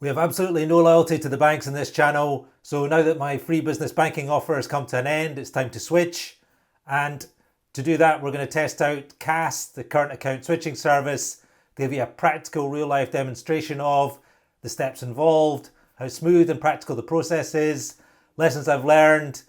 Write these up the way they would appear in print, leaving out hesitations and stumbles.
We have absolutely no loyalty to the banks in this channel, so now that my free business banking offer has come to an end, it's time to switch. And to do that, we're going to test out CAS, the current account switching service, give you a practical real-life demonstration of the steps involved, how smooth and practical the process is, lessons I've learned,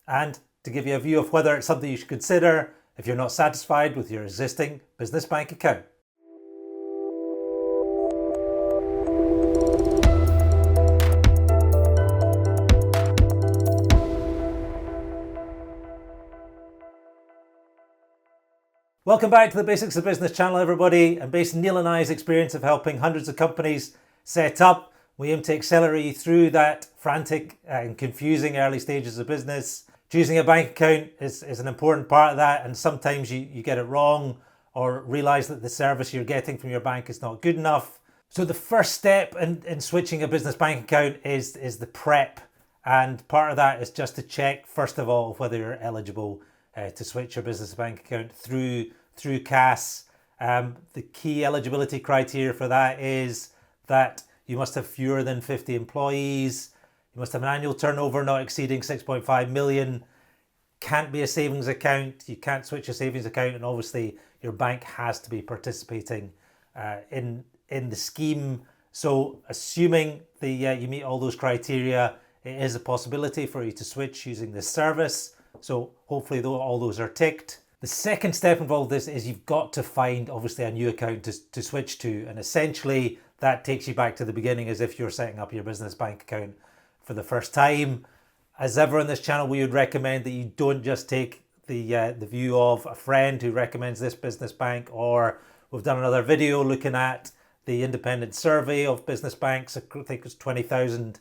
and to give you a view of whether it's something you should consider if you're not satisfied with your existing business bank account. Welcome back to the Basics of Business channel, everybody. And based on Neil and I's experience of helping hundreds of companies set up, we aim to accelerate you through that frantic and confusing early stages of business. Choosing a bank account is an important part of that, and sometimes you get it wrong or realize that the service you're getting from your bank is not good enough. So the first step in switching a business bank account is the prep. And part of that is just to check, first of all, whether you're eligible to switch your business bank account through CAS. The key eligibility criteria for that is that you must have fewer than 50 employees, you must have an annual turnover not exceeding 6.5 million, can't be a savings account, you can't switch a savings account, and obviously your bank has to be participating in the scheme. So assuming you meet all those criteria, it is a possibility for you to switch using this service. So hopefully all those are ticked. The second step involved is you've got to find obviously a new account to switch to, and essentially that takes you back to the beginning as if you're setting up your business bank account for the first time. As ever on this channel, we would recommend that you don't just take the view of a friend who recommends this business bank, or we've done another video looking at the independent survey of business banks. I think it's 20,000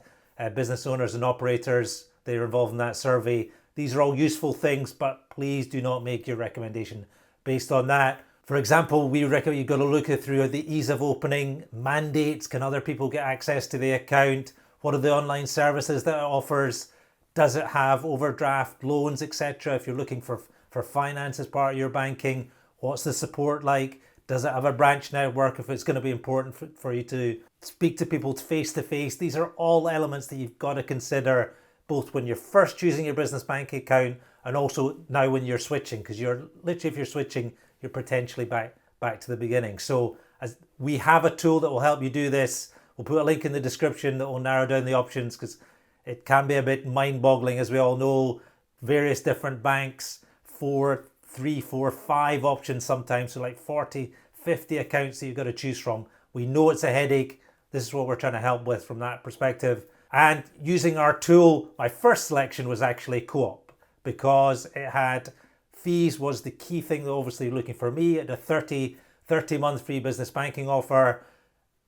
business owners and operators. They were involved in that survey. These are all useful things, but please do not make your recommendation based on that. For example, we recommend you've got to look through the ease of opening, mandates. Can other people get access to the account? What are the online services that it offers? Does it have overdraft, loans, etc.? If you're looking for finance as part of your banking, what's the support like? Does it have a branch network if it's going to be important for you to speak to people face to face? These are all elements that you've got to consider, both when you're first choosing your business bank account and also now when you're switching, because if you're switching, you're potentially back to the beginning. So as we have a tool that will help you do this. We'll put a link in the description that will narrow down the options, because it can be a bit mind-boggling, as we all know. Various different banks, 3, 4, 5 options sometimes, so like 40, 50 accounts that you've got to choose from. We know it's a headache. This is what we're trying to help with from that perspective. And using our tool, my first selection was actually Co-op, because it had fees was the key thing that obviously looking for me at a 30-month free business banking offer.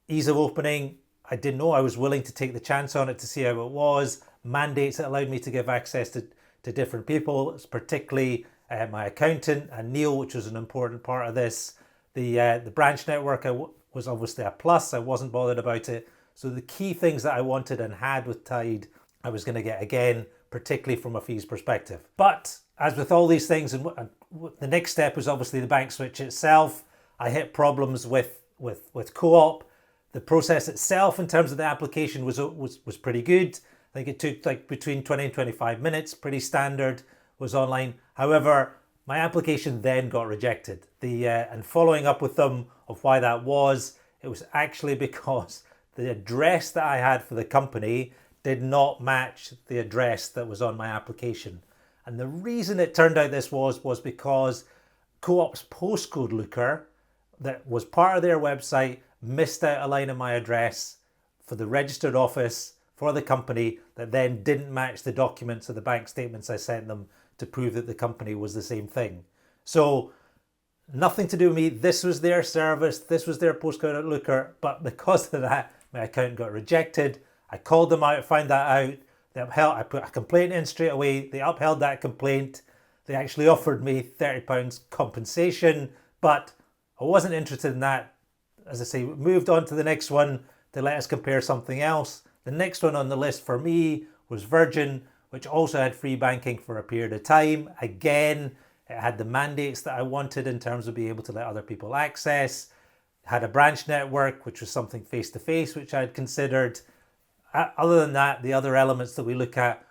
Ease of opening, I didn't know, I was willing to take the chance on it to see how it was. Mandates that allowed me to give access to different people, particularly my accountant and Neil, which was an important part of this. The branch network was obviously a plus. I wasn't bothered about it. So the key things that I wanted and had with Tide, I was going to get again, particularly from a fees perspective. But as with all these things, and the next step was obviously the bank switch itself. I hit problems with Co-op. The process itself in terms of the application was pretty good. I think it took like between 20 and 25 minutes, pretty standard, was online. However, my application then got rejected. And following up with them of why that was, it was actually because the address that I had for the company did not match the address that was on my application. And the reason it turned out this was because Co-op's postcode looker that was part of their website missed out a line in my address for the registered office for the company that then didn't match the documents or the bank statements I sent them to prove that the company was the same thing. So nothing to do with me. This was their service. This was their postcode looker. But because of that, my account got rejected. I called them out, found that out. I put a complaint in straight away. They upheld that complaint. They actually offered me £30 compensation, but I wasn't interested in that. As I say, we moved on to the next one to let us compare something else. The next one on the list for me was Virgin, which also had free banking for a period of time. Again, it had the mandates that I wanted in terms of being able to let other people access. had a branch network, which was something face-to-face, which I'd considered. Other than that, the other elements that we look at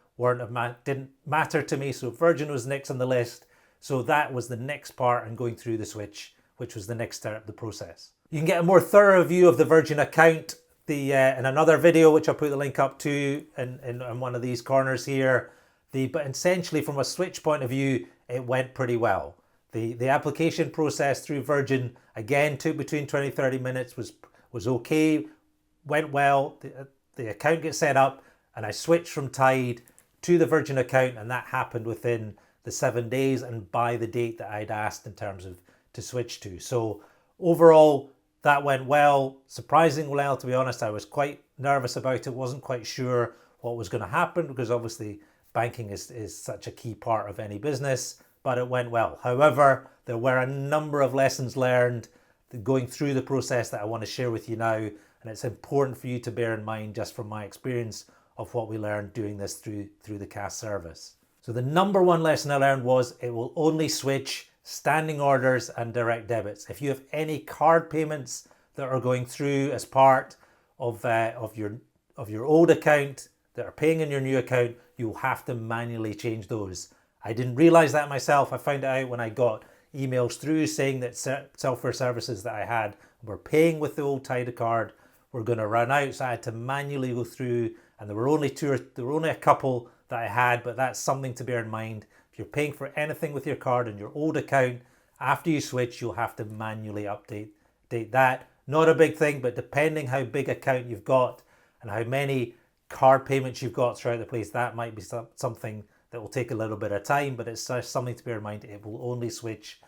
didn't matter to me. So Virgin was next on the list. So that was the next part and going through the switch, which was the next step of the process. You can get a more thorough view of the Virgin account in another video, which I'll put the link up to in one of these corners here. But essentially, from a switch point of view, it went pretty well. The application process through Virgin, again, took between 20-30 minutes, was okay, went well. The account gets set up, and I switched from Tide to the Virgin account, and that happened within the 7 days and by the date that I'd asked in terms of to switch to. So overall, that went well, surprisingly well, to be honest. I was quite nervous about it, wasn't quite sure what was going to happen because obviously banking is such a key part of any business, but it went well. However, there were a number of lessons learned going through the process that I want to share with you now, and it's important for you to bear in mind just from my experience of what we learned doing this through the CAS service. So the number one lesson I learned was it will only switch standing orders and direct debits. If you have any card payments that are going through as part of your old account that are paying in your new account, you'll have to manually change those. I didn't realize that myself. I found it out when I got emails through saying that software services that I had were paying with the old Tide card were going to run out, so I had to manually go through, and there were only a couple that I had, but that's something to bear in mind. If you're paying for anything with your card in your old account, after you switch, you'll have to manually update that. Not a big thing, but depending how big account you've got and how many card payments you've got throughout the place, that might be something that will take a little bit of time, but it's something to bear in mind. It will only switch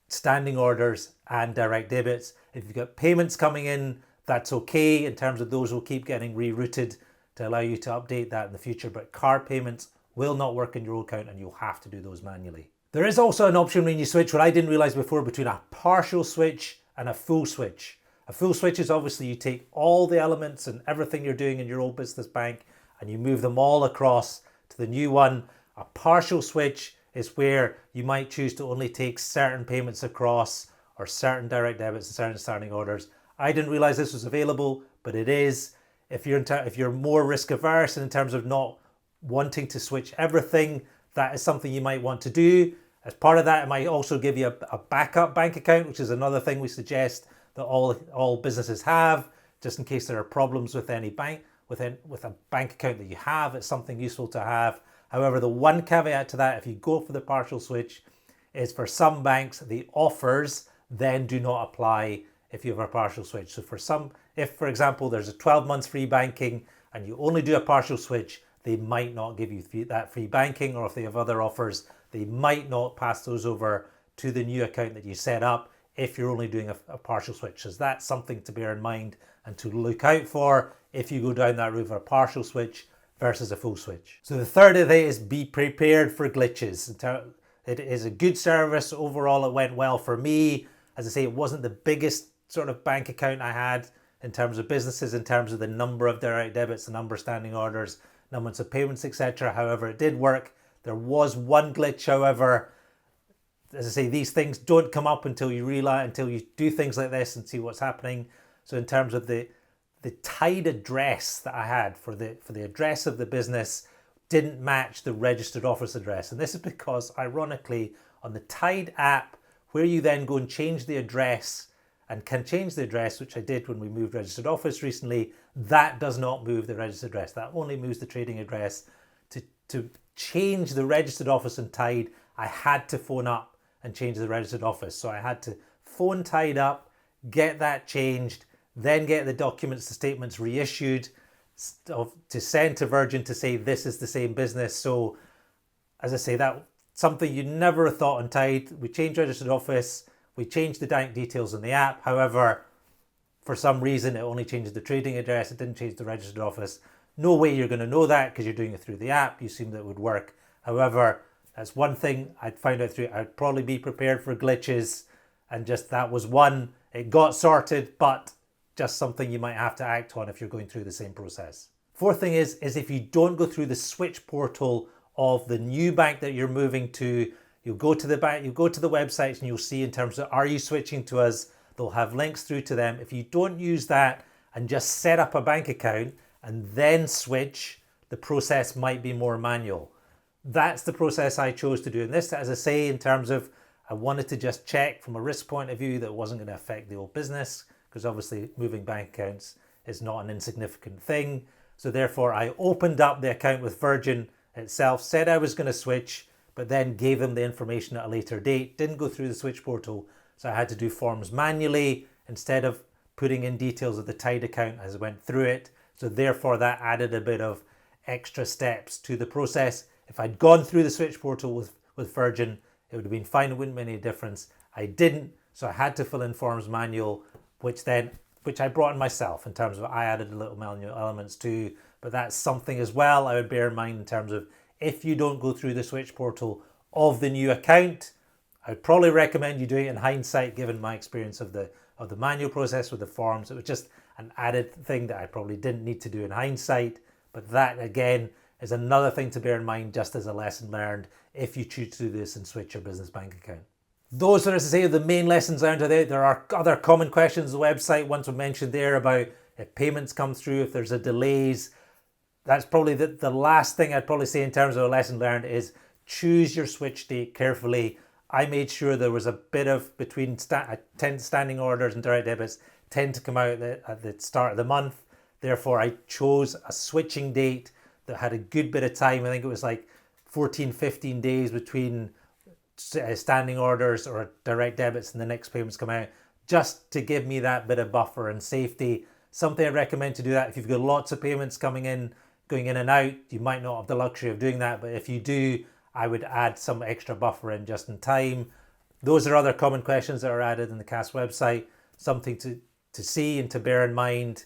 standing orders and direct debits. If you've got payments coming in, that's okay. In terms of those, will keep getting rerouted to allow you to update that in the future, but card payments will not work in your old account and you'll have to do those manually. There is also an option when you switch, what I didn't realize before, between a partial switch and a full switch. A full switch is obviously you take all the elements and everything you're doing in your old business bank and you move them all across to the new one. A partial switch is where you might choose to only take certain payments across or certain direct debits and certain standing orders. I didn't realize this was available, but it is. If you're more risk averse and in terms of not wanting to switch everything, that is something you might want to do. As part of that, it might also give you a backup bank account, which is another thing we suggest that all businesses have, just in case there are problems with any bank, with a bank account that you have. It's something useful to have. However, the one caveat to that, if you go for the partial switch, is for some banks, the offers then do not apply if you have a partial switch. So if for example, there's a 12 months free banking and you only do a partial switch, they might not give you that free banking, or if they have other offers, they might not pass those over to the new account that you set up if you're only doing a partial switch. So that's something to bear in mind and to look out for if you go down that route of a partial switch versus a full switch. So the third of it is be prepared for glitches. It is a good service. Overall, it went well for me. As I say, it wasn't the biggest sort of bank account I had in terms of businesses, in terms of the number of direct debits, the number of standing orders, numbers of payments, etc. However, it did work. There was one glitch, however. As I say, these things don't come up until you do things like this and see what's happening. So in terms of the Tide address that I had for the address of the business didn't match the registered office address. And this is because, ironically, on the Tide app, where you then go and change the address and can change the address, which I did when we moved registered office recently, that does not move the registered address. That only moves the trading address. To change the registered office in Tide, I had to phone up and change the registered office. So I had to phone Tide up, get that changed, then get the documents, the statements reissued to send to Virgin to say this is the same business. So as I say, that something you never thought on Tide. We changed registered office, we changed the bank details in the app. However, for some reason, it only changes the trading address. It didn't change the registered office. No way you're going to know that because you're doing it through the app. You assume that it would work. However, that's one thing I'd find out through. I'd probably be prepared for glitches, and just that was one. It got sorted, but just something you might have to act on if you're going through the same process. Fourth thing is if you don't go through the switch portal of the new bank that you're moving to, you'll go to the bank, you'll go to the websites and you'll see in terms of, are you switching to us? They'll have links through to them. If you don't use that and just set up a bank account and then switch, the process might be more manual. That's the process I chose to do. And this, as I say, in terms of I wanted to just check from a risk point of view that it wasn't going to affect the old business, because obviously moving bank accounts is not an insignificant thing. So therefore I opened up the account with Virgin itself, said I was going to switch, but then gave them the information at a later date. Didn't go through the switch portal, so I had to do forms manually instead of putting in details of the tied account as I went through it. So therefore that added a bit of extra steps to the process. If I'd gone through the switch portal with Virgin, it would have been fine, it wouldn't make any difference. I didn't, so I had to fill in forms manual, which I brought in myself in terms of I added a little manual elements too, but that's something as well I would bear in mind in terms of if you don't go through the switch portal of the new account, I'd probably recommend you doing it in hindsight, given my experience of the manual process with the forms. It was just an added thing that I probably didn't need to do in hindsight, but that again is another thing to bear in mind just as a lesson learned if you choose to do this and switch your business bank account. Those are, as I say, the main lessons learned today. There are other common questions on the website. Ones were mentioned there about if payments come through, if there's a delays. That's probably the last thing I'd probably say in terms of a lesson learned is choose your switch date carefully. I made sure there was a bit of between standing orders and direct debits tend to come out at the start of the month. Therefore, I chose a switching date that had a good bit of time. I think it was like 14, 15 days between standing orders or direct debits and the next payments come out, just to give me that bit of buffer and safety. Something I recommend to do that if you've got lots of payments coming in, going in and out. You might not have the luxury of doing that, but if you do, I would add some extra buffer in just in time. Those are other common questions that are added in the CAS website, something to see and to bear in mind.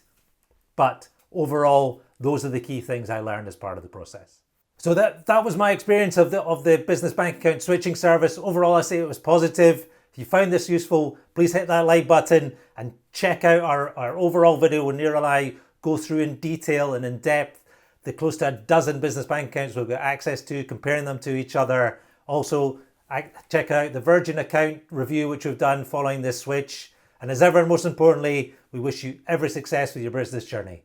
But overall, those are the key things I learned as part of the process. So that was my experience of the business bank account switching service. Overall, I say it was positive. If you found this useful, please hit that like button and check out our overall video where Neil and I go through in detail and in depth the close to a dozen business bank accounts we've got access to, comparing them to each other. Also, check out the Virgin account review which we've done following this switch. And as ever, most importantly, we wish you every success with your business journey.